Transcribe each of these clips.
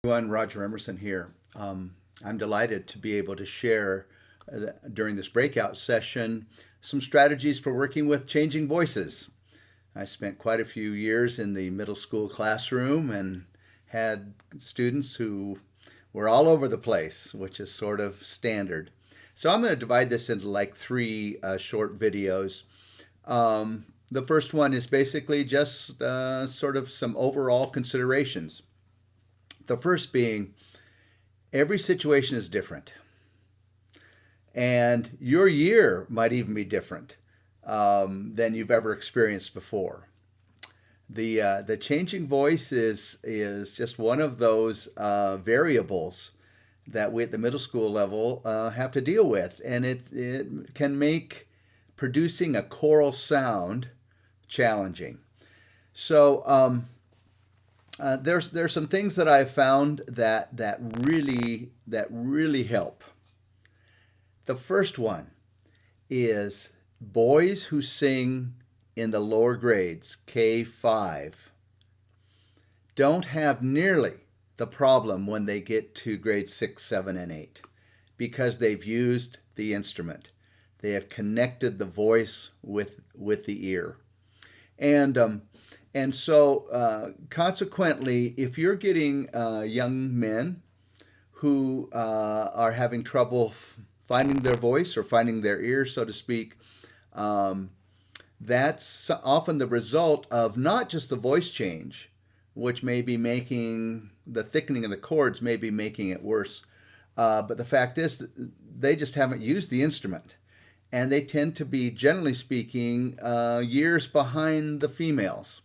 Everyone, Roger Emerson here. I'm delighted to be able to share during this breakout session some strategies for working with changing voices. I spent quite a few years in the middle school classroom and had students who were all over the place, which is sort of standard. So I'm going to divide this into like three short videos. The first one is basically just sort of some overall considerations. The first being every situation is different, and your year might even be different than you've ever experienced before. The changing voice is just one of those variables that we at the middle school level have to deal with, and it can make producing a choral sound challenging. So there's some things that I've found that really help. The first one is boys who sing in the lower grades, K5, don't have nearly the problem when they get to grades 6, 7, and 8 because they've used the instrument. They have connected the voice with the ear. And consequently, if you're getting young men who are having trouble finding their voice or finding their ear, so to speak, um, that's often the result of not just the voice change, which may be making the thickening of the chords, may be making it worse. But the fact is that they just haven't used the instrument. And they tend to be, generally speaking, years behind the females.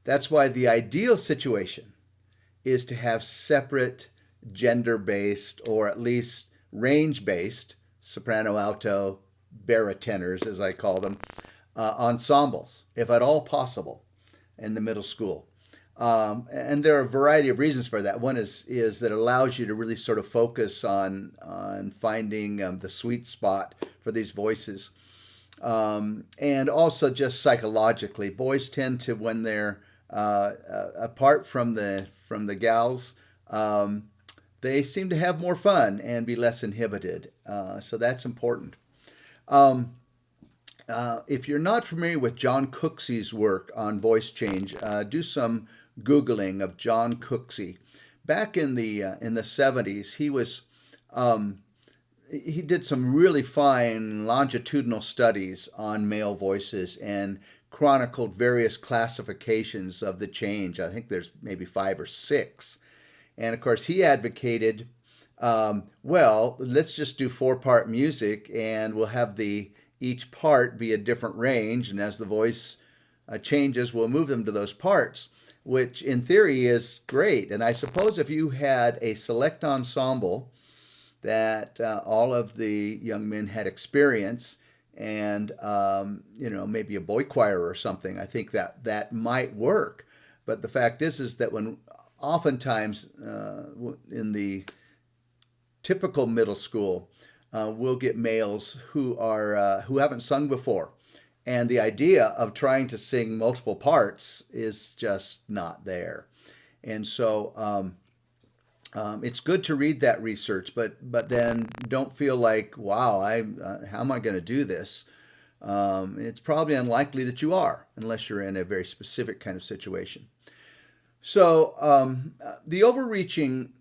That's why the ideal situation is to have separate gender-based or at least range-based soprano, alto, barittenors, as I call them, ensembles, if at all possible, in the middle school. And there are a variety of reasons for that. One is that it allows you to really sort of focus on finding the sweet spot for these voices. And also just psychologically, boys tend to, when they're apart from the gals, they seem to have more fun and be less inhibited. So that's important. Um, if you're not familiar with John Cooksey's work on voice change, do some Googling of John Cooksey. Back in the 70s, um, he did some really fine longitudinal studies on male voices and chronicled various classifications of the change. I think there's maybe five or six. And of course, he advocated, well, let's just do four-part music and we'll have each part be a different range. And as the voice changes, we'll move them to those parts, which in theory is great. And I suppose if you had a select ensemble that all of the young men had experience and maybe a boy choir or something, I think that might work. But the fact is that when oftentimes in the typical middle school, we'll get males who haven't sung before, and the idea of trying to sing multiple parts is just not there. And so it's good to read that research, but then don't feel like, wow, how am I going to do this? It's probably unlikely that you are, unless you're in a very specific kind of situation. So the overreaching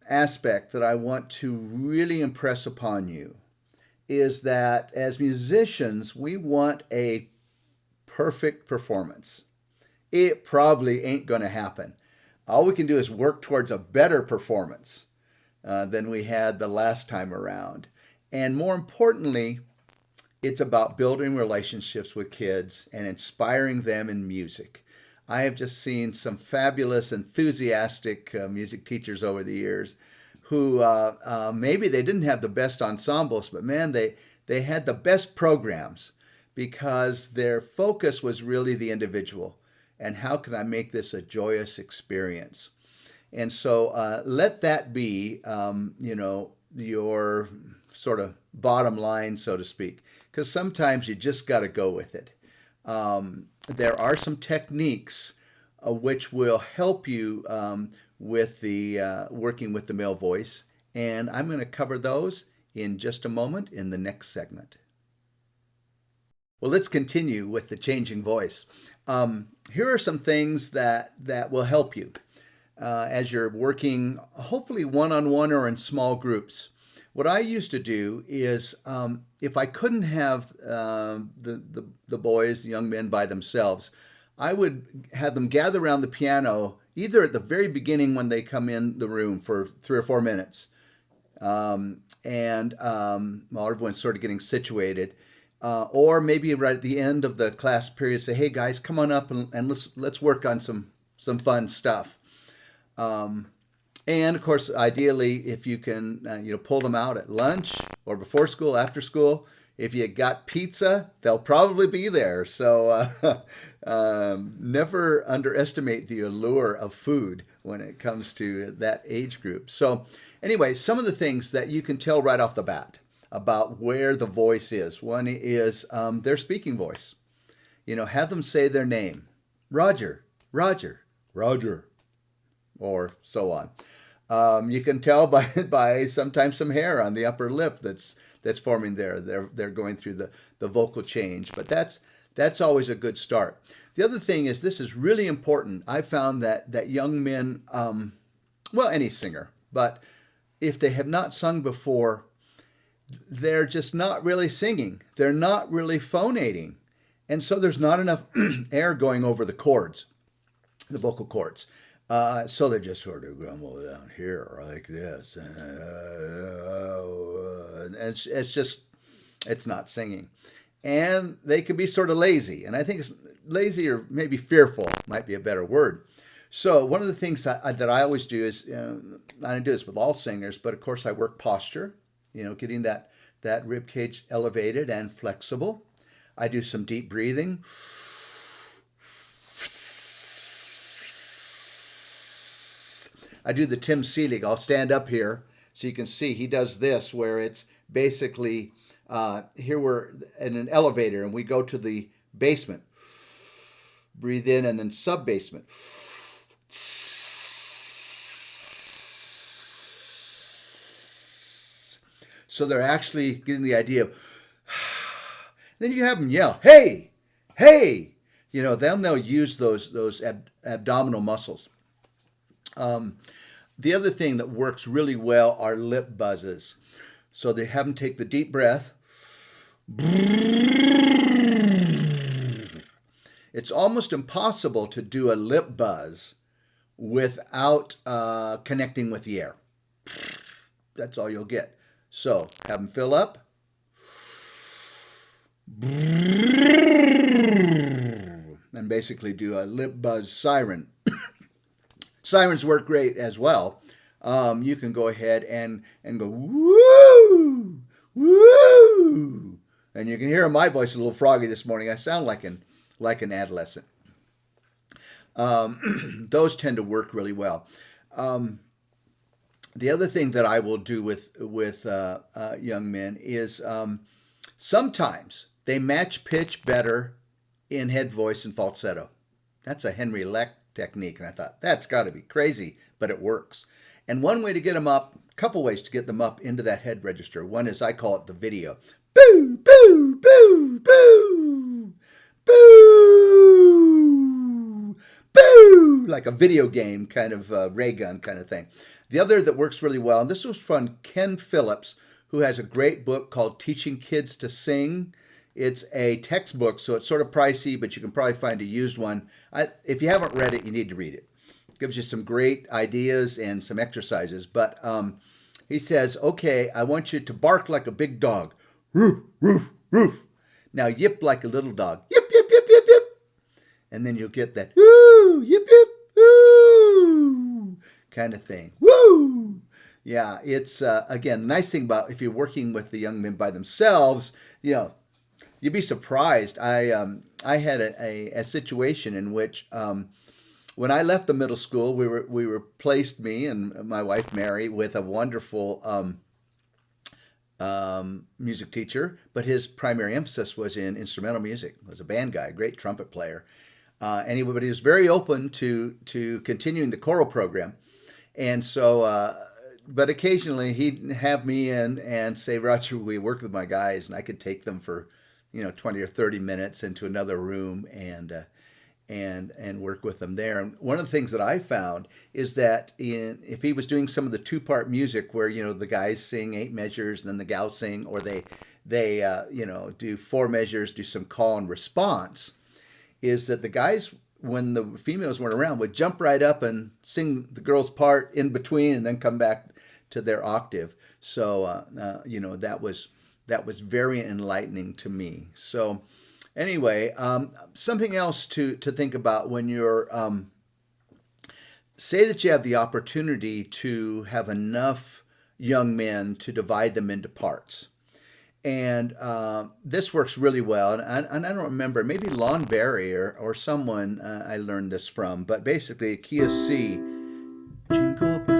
aspect that I want to really impress upon you is that as musicians, we want a perfect performance. It probably ain't going to happen. All we can do is work towards a better performance than we had the last time around. And more importantly, it's about building relationships with kids and inspiring them in music. I have just seen some fabulous, enthusiastic music teachers over the years who maybe they didn't have the best ensembles, but man, they had the best programs because their focus was really the individual and how can I make this a joyous experience. And so let that be, your sort of bottom line, so to speak, because sometimes you just got to go with it. There are some techniques which will help you with the working with the male voice, and I'm going to cover those in just a moment in the next segment. Well, let's continue with the changing voice. Here are some things that will help you as you're working, hopefully one-on-one or in small groups. What I used to do is, if I couldn't have the boys, the young men by themselves, I would have them gather around the piano, either at the very beginning when they come in the room for 3 or 4 minutes, while everyone's sort of getting situated, or maybe right at the end of the class period, say, "Hey guys, come on up and let's work on some fun stuff." And of course, ideally, if you can, pull them out at lunch or before school, after school. If you got pizza, they'll probably be there. So never underestimate the allure of food when it comes to that age group. So anyway, some of the things that you can tell right off the bat about where the voice is. One is their speaking voice. Have them say their name. Roger, Roger, Roger, or so on. You can tell by sometimes some hair on the upper lip that's forming there. They're going through the vocal change, but that's always a good start. The other thing is, this is really important. I found that young men, any singer, but if they have not sung before, they're just not really singing. They're not really phonating, and so there's not enough air going over the chords, the vocal cords. So they just sort of grumble down here like this. And it's not singing. And they can be sort of lazy. And I think it's lazy, or maybe fearful might be a better word. So one of the things that I always do is, I do this with all singers, but of course I work posture, getting that rib cage elevated and flexible. I do some deep breathing. I do the Tim Seelig. I'll stand up here so you can see he does this, where it's basically, here we're in an elevator and we go to the basement. Breathe in, and then sub-basement. So they're actually getting the idea of, then you have them yell, "Hey, hey!" Then they'll use those abdominal muscles. The other thing that works really well are lip buzzes. So they have them take the deep breath. It's almost impossible to do a lip buzz without connecting with the air. That's all you'll get. So have them fill up. And basically do a lip buzz siren. Sirens work great as well. You can go ahead and go, woo, woo. And you can hear my voice a little froggy this morning. I sound like an adolescent. Those tend to work really well. The other thing that I will do with young men is sometimes they match pitch better in head voice and falsetto. That's a Henry Leck technique, and I thought, that's got to be crazy, but it works. And one way to get them up, a couple ways to get them up into that head register. One is, I call it the video. Boo, boo, boo, boo, boo, boo, like a video game kind of ray gun kind of thing. The other that works really well, and this was from Ken Phillips, who has a great book called Teaching Kids to Sing. It's a textbook, so it's sort of pricey, but you can probably find a used one. If you haven't read it, you need to read it. It gives you some great ideas and some exercises. But he says, okay, I want you to bark like a big dog. Roof, roof, roof. Now yip like a little dog. Yip, yip, yip, yip, yip. And then you'll get that, woo, yip, yip, woo, kind of thing. Woo! Yeah, it's, again, the nice thing about if you're working with the young men by themselves, you'd be surprised. I had a situation in which when I left the middle school, we replaced, me and my wife Mary, with a wonderful music teacher, but his primary emphasis was in instrumental music. He was a band guy, a great trumpet player, but he was very open to continuing the choral program. And so, but occasionally he'd have me in and say, Roger, we work with my guys, and I could take them for, 20 or 30 minutes into another room and work with them there. And one of the things that I found is that if he was doing some of the two-part music where the guys sing 8 measures and then the gals sing, or they do 4 measures, do some call and response, is that the guys, when the females weren't around, would jump right up and sing the girl's part in between and then come back to their octave. So that was very enlightening to me. So anyway, something else to think about when you're, say that you have the opportunity to have enough young men to divide them into parts. And this works really well. And I don't remember, maybe Lon Berry or someone I learned this from, but basically a key of C, jingle bell,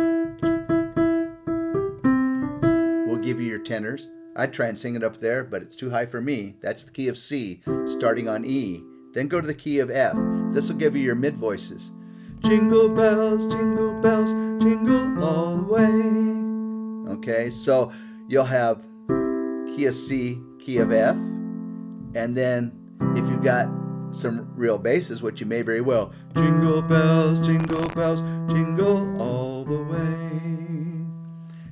will give you your tenors. I'd try and sing it up there, but it's too high for me. That's the key of C, starting on E. Then go to the key of F. This will give you your mid voices. Jingle bells, jingle all the way. Okay, so you'll have key of C, key of F, and then if you've got some real basses, which you may very well, jingle bells, jingle all the way.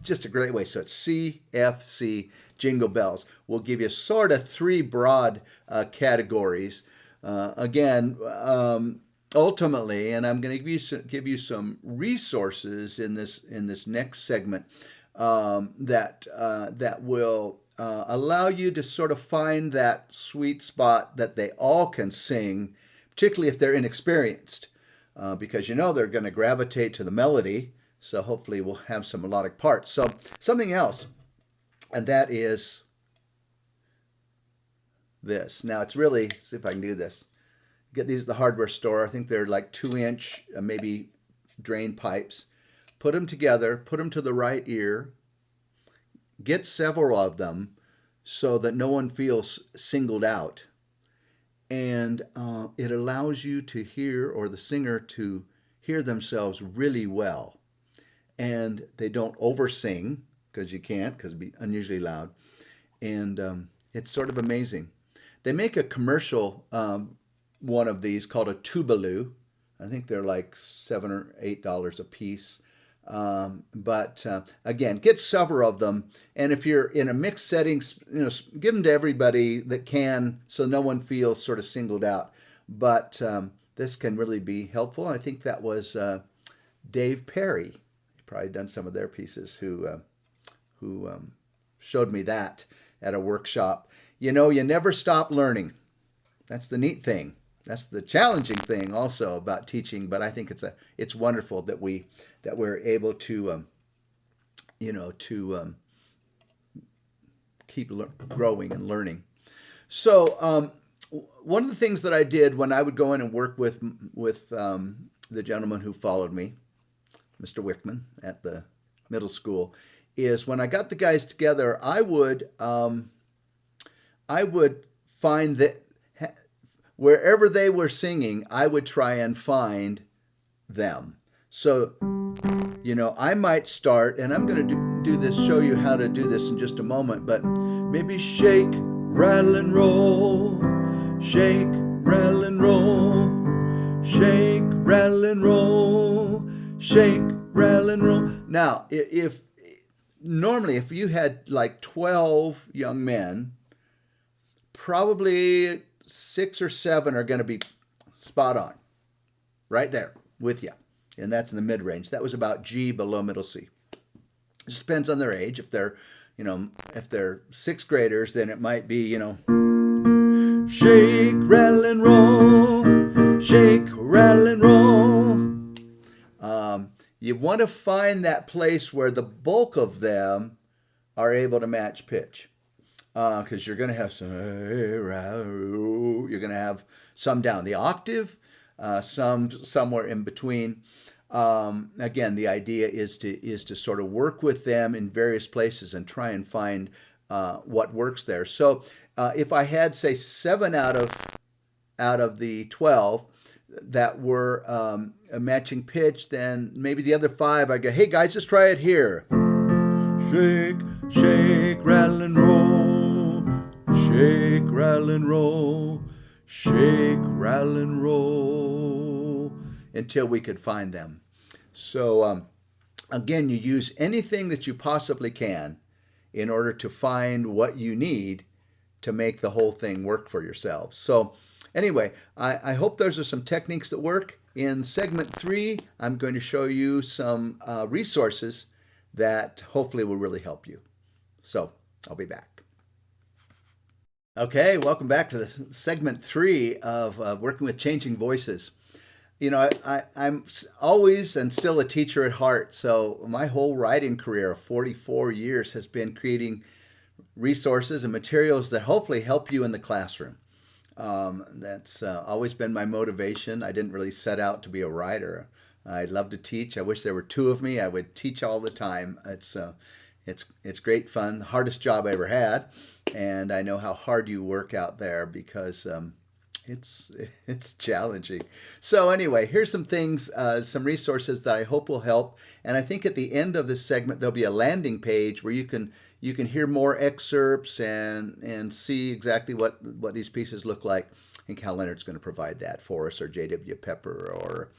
Just a great way. So it's C, F, C, jingle bells. We'll give you sort of 3 broad categories. Ultimately, and I'm going to give you some resources in this next segment that will allow you to sort of find that sweet spot that they all can sing, particularly if they're inexperienced, because they're going to gravitate to the melody. So hopefully we'll have some melodic parts. So something else, and that is this. Now it's really, see if I can do this. Get these at the hardware store. I think they're like 2-inch, maybe drain pipes. Put them together, put them to the right ear. Get several of them so that no one feels singled out. And it allows you to hear, or the singer to hear themselves really well. And they don't oversing, because you can't, because it'd be unusually loud. And it's sort of amazing. They make a commercial, one of these called a tubaloo. I think they're like $7 or $8 a piece. But again, get several of them. And if you're in a mixed setting, give them to everybody that can, so no one feels sort of singled out. But this can really be helpful. I think that was Dave Perry. He's probably done some of their pieces, who showed me that at a workshop. You never stop learning. That's the neat thing. That's the challenging thing also about teaching. But I think it's wonderful that we're able to keep growing and learning. So one of the things that I did when I would go in and work with the gentleman who followed me, Mr. Wickman at the middle school, is when I got the guys together, I would find that wherever they were singing, I would try and find them. So, I might start, and I'm going to do this, show you how to do this in just a moment, but maybe shake, rattle, and roll, shake, rattle, and roll, shake, rattle, and roll, shake, rattle, and roll. Now, if you had like 12 young men, probably 6 or 7 are going to be spot on, right there with you. And that's in the mid-range. That was about G below middle C. It just depends on their age. If they're 6th graders, then it might be, shake, rattle, and roll, shake, rattle, and roll. You want to find that place where the bulk of them are able to match pitch. Because you're going to have you're going to have some down the octave, some somewhere in between. Again, the idea is to sort of work with them in various places and try and find what works there. So if I had, say, 7 out of the 12, that were a matching pitch, then maybe the other 5 I go, hey guys, just try it here. Shake, shake, rattle and roll. Shake, rattle and roll. Shake, rattle and roll. Until we could find them. So again, you use anything that you possibly can in order to find what you need to make the whole thing work for yourselves. So anyway, I hope those are some techniques that work. In segment 3, I'm going to show you some resources that hopefully will really help you. So I'll be back. Okay, welcome back to segment 3 of working with changing voices. You know, I'm always and still a teacher at heart, so my whole writing career of 44 years has been creating resources and materials that hopefully help you in the classroom. That's always been my motivation. I didn't really set out to be a writer. I'd love to teach. I wish there were 2 of me. I would teach all the time. It's great fun, the hardest job I ever had, and I know how hard you work out there because it's challenging. So anyway, here's some things, some resources that I hope will help. And I think at the end of this segment there'll be a landing page where you can hear more excerpts and see exactly what these pieces look like. I think Hal Leonard's going to provide that for us, or J.W. Pepper, or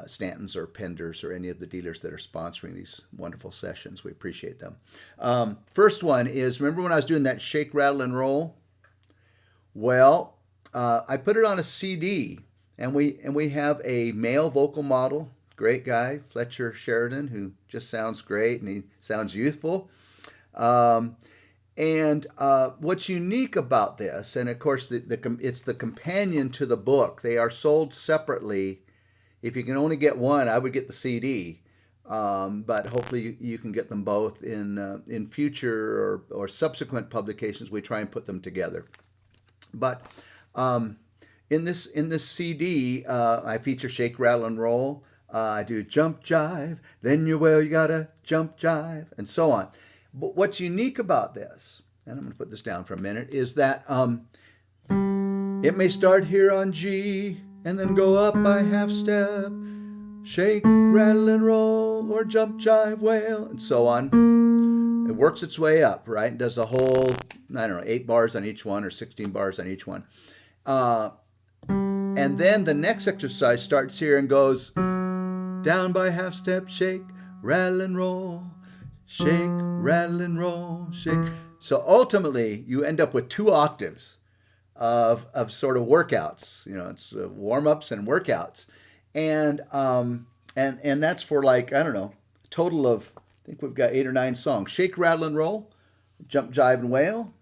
Stanton's, or Pender's, or any of the dealers that are sponsoring these wonderful sessions. We appreciate them. First one is, remember when I was doing that shake, rattle, and roll? Well, I put it on a CD, and we have a male vocal model, great guy, Fletcher Sheridan, who just sounds great, and he sounds youthful. And what's unique about this, and of course it's the companion to the book. They are sold separately. If you can only get one, I would get the CD. But hopefully you can get them both in future or subsequent publications. We try and put them together. But in this CD, I feature shake, rattle, and roll. I do jump, jive, then you gotta jump, jive, and so on. But what's unique about this, and I'm going to put this down for a minute, is that it may start here on G and then go up by half step, shake, rattle, and roll, or jump, jive, wail, and so on. It works its way up, right? It does a whole, 8 bars on each one, or 16 bars on each one. And then the next exercise starts here and goes down by half step, shake, rattle, and roll, shake, rattle, and roll, shake. So ultimately, you end up with 2 octaves of sort of workouts. You know, it's warm-ups and workouts. And that's for total of, I think we've got 8 or 9 songs. Shake, rattle, and roll, jump, jive, and wail.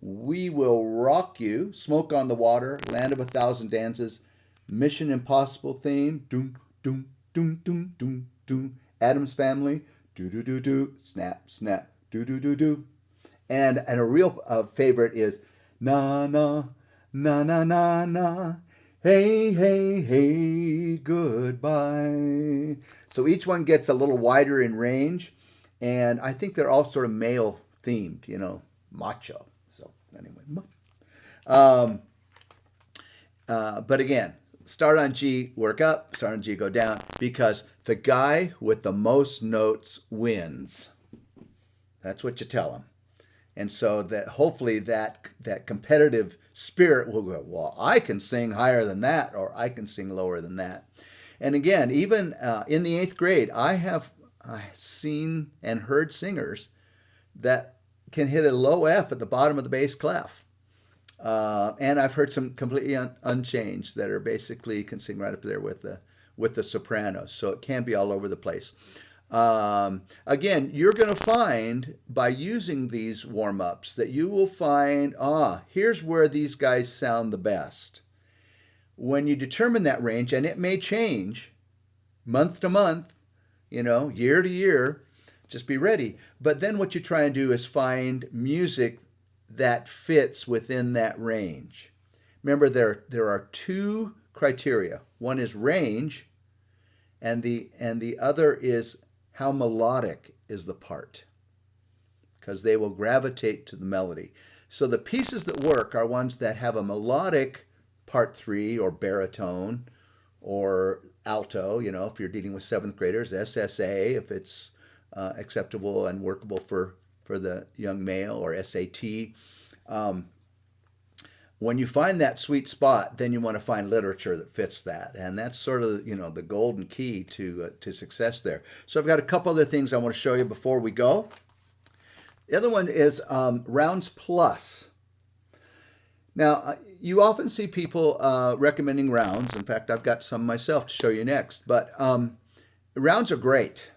We Will Rock You, Smoke on the Water, Land of 1,000 Dances, Mission Impossible theme, doom, doom, doom, doom, doom, doom, Addams Family, do, do, do, do, snap, snap, do, do, do, do. And a real favorite is na, na, na, na, na, na, hey, hey, hey, goodbye. So each one gets a little wider in range, and I think they're all sort of male themed, macho. So anyway, but again, start on G, work up, start on G, go down, because the guy with the most notes wins. That's what you tell him. And so that hopefully that competitive spirit will go, well, I can sing higher than that, or I can sing lower than that. And again, even in the 8th grade, I have seen and heard singers that can hit a low F at the bottom of the bass clef. And I've heard some completely unchanged that are basically can sing right up there with the sopranos. So it can be all over the place. Again, you're going to find by using these warm-ups that you will find, here's where these guys sound the best. When you determine that range, and it may change month to month, year to year, just be ready. But then what you try and do is find music that fits within that range. Remember, there are 2 criteria. One is range, and the other is how melodic is the part, because they will gravitate to the melody. So the pieces that work are ones that have a melodic part 3 or baritone, or alto, if you're dealing with seventh graders, SSA, if it's acceptable and workable for the young male, or SAT. When you find that sweet spot, then you want to find literature that fits that, and that's sort of the golden key to success there. So I've got a couple other things I want to show you before we go. The other one is Rounds Plus. Now, you often see people recommending rounds. In fact, I've got some myself to show you next. But rounds are great.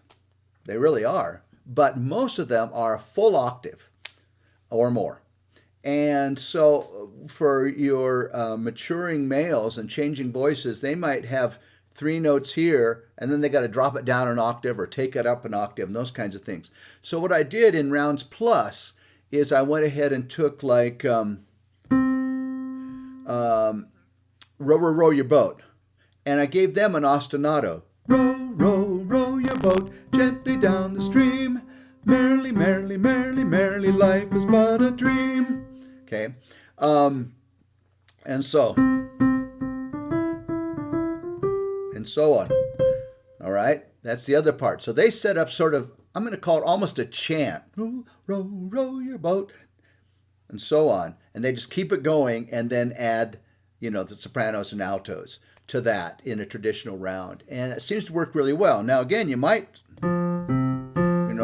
They really are. But most of them are a full octave or more. And so for your maturing males and changing voices, they might have 3 notes here, and then they got to drop it down an octave or take it up an octave and those kinds of things. So what I did in Rounds Plus is I went ahead and took like row, row, row your boat. And I gave them an ostinato. Row, row, row your boat gently down the stream. Merrily, merrily, merrily, merrily, life is but a dream. Okay. And so on. All right. That's the other part. So they set up sort of, I'm going to call it almost a chant. Row, row, row your boat. And so on. And they just keep it going and then add, the sopranos and altos to that in a traditional round. And it seems to work really well. Now, again, you might,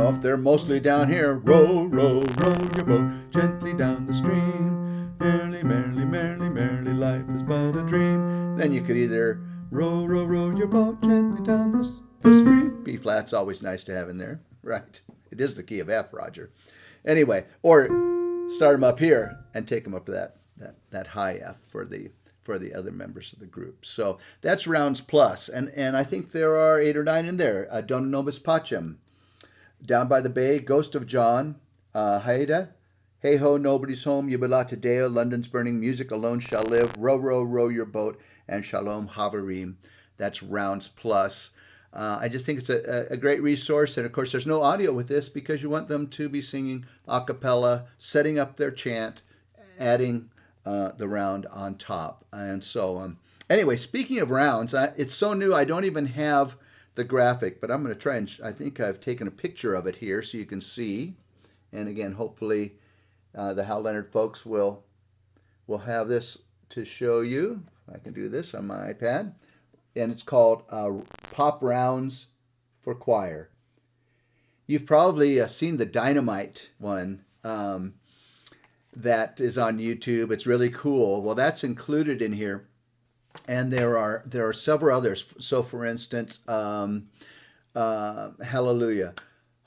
if they're mostly down here, row, row, row your boat gently down the stream. Merrily, merrily, merrily, merrily, life is but a dream. Then you could either row, row, row your boat gently down the stream. B flat's always nice to have in there. Right. It is the key of F, Roger. Anyway, or start them up here and take them up to that high F for the other members of the group. So that's Rounds Plus. And I think there are 8 or 9 in there. Dona Nobis Pacem. Down by the Bay, Ghost of John, Haida, Hey Ho, Nobody's Home, Jubilate Deo, London's Burning, Music Alone Shall Live, Row, Row, Row Your Boat, and Shalom Havarim. That's Rounds Plus. I just think it's a great resource. And of course, there's no audio with this because you want them to be singing a cappella, setting up their chant, adding the round on top. And so, anyway, speaking of rounds, it's so new I don't even have the graphic, but I'm going to try and I think I've taken a picture of it here so you can see. And again, hopefully the Hal Leonard folks will have this to show you. I can do this on my iPad. And it's called Pop Rounds for Choir. You've probably seen the Dynamite one that is on YouTube. It's really cool. Well, that's included in here. And there are several others. So, for instance, Hallelujah.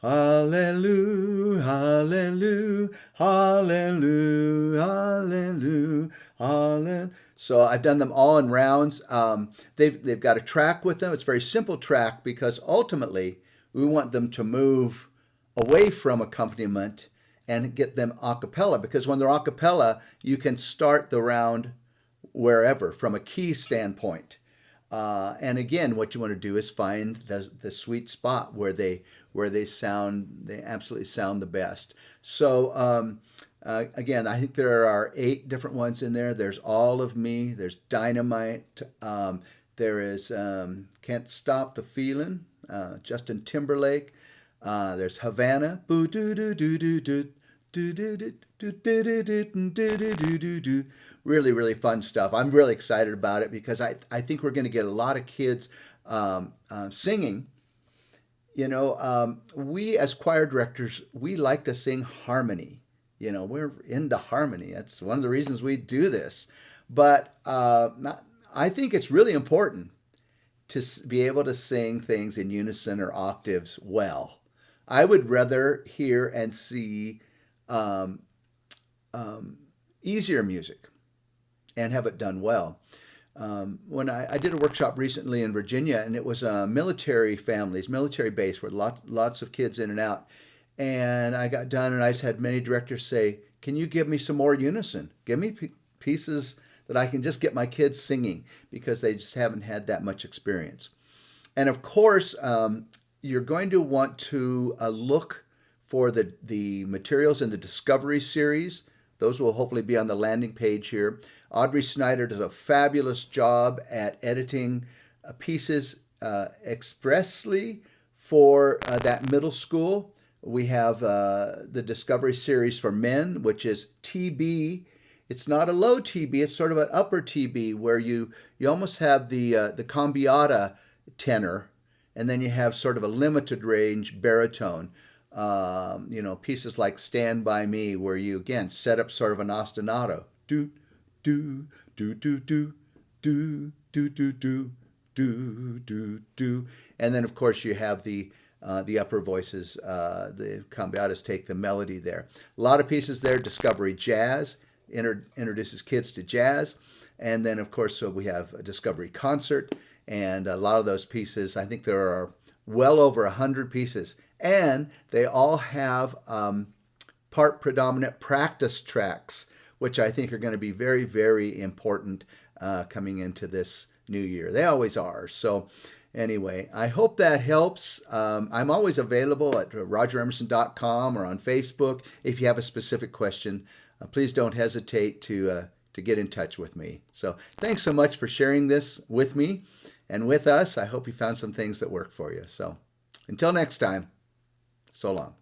Hallelujah, hallelujah, hallelujah, hallelujah, hallelujah. So I've done them all in rounds. They've got a track with them. It's a very simple track because ultimately we want them to move away from accompaniment and get them a cappella, because when they're a cappella, you can start the round wherever from a key standpoint. And again, what you want to do is find the sweet spot where they absolutely sound the best. So again, I think there are 8 different ones in there. There's All of Me. There's Dynamite. There is Can't Stop the Feeling. Justin Timberlake. There's Havana. Boo doo doo doo doo doo. Really, really fun stuff. I'm really excited about it because I think we're going to get a lot of kids singing. We as choir directors, we like to sing harmony. We're into harmony. That's one of the reasons we do this. But I think it's really important to be able to sing things in unison or octaves well. I would rather hear and see easier music and have it done well. When I did a workshop recently in Virginia, and it was military families, military base, with lots of kids in and out. And I got done, and I just had many directors say, "Can you give me some more unison? Give me pieces that I can just get my kids singing," because they just haven't had that much experience. And of course, you're going to want to look for the materials in the Discovery series. Those will hopefully be on the landing page here. Audrey Snyder does a fabulous job at editing pieces expressly for that middle school. We have the Discovery series for men, which is TB. It's not a low TB, it's sort of an upper TB where you almost have the cambiata tenor, and then you have sort of a limited range baritone. Pieces like Stand By Me, where you again set up sort of an ostinato. Do, do, do, do, do, do, do, do, do, do, do, do. And then, of course, you have the upper voices, the cambiatas take the melody there. A lot of pieces there. Discovery Jazz introduces kids to jazz. And then, of course, so we have a Discovery Concert. And a lot of those pieces, I think there are well over 100 pieces. And they all have part predominant practice tracks, which I think are going to be very, very important coming into this new year. They always are. So anyway, I hope that helps. I'm always available at rogeremerson.com or on Facebook. If you have a specific question, please don't hesitate to get in touch with me. So thanks so much for sharing this with me and with us. I hope you found some things that work for you. So until next time, so long.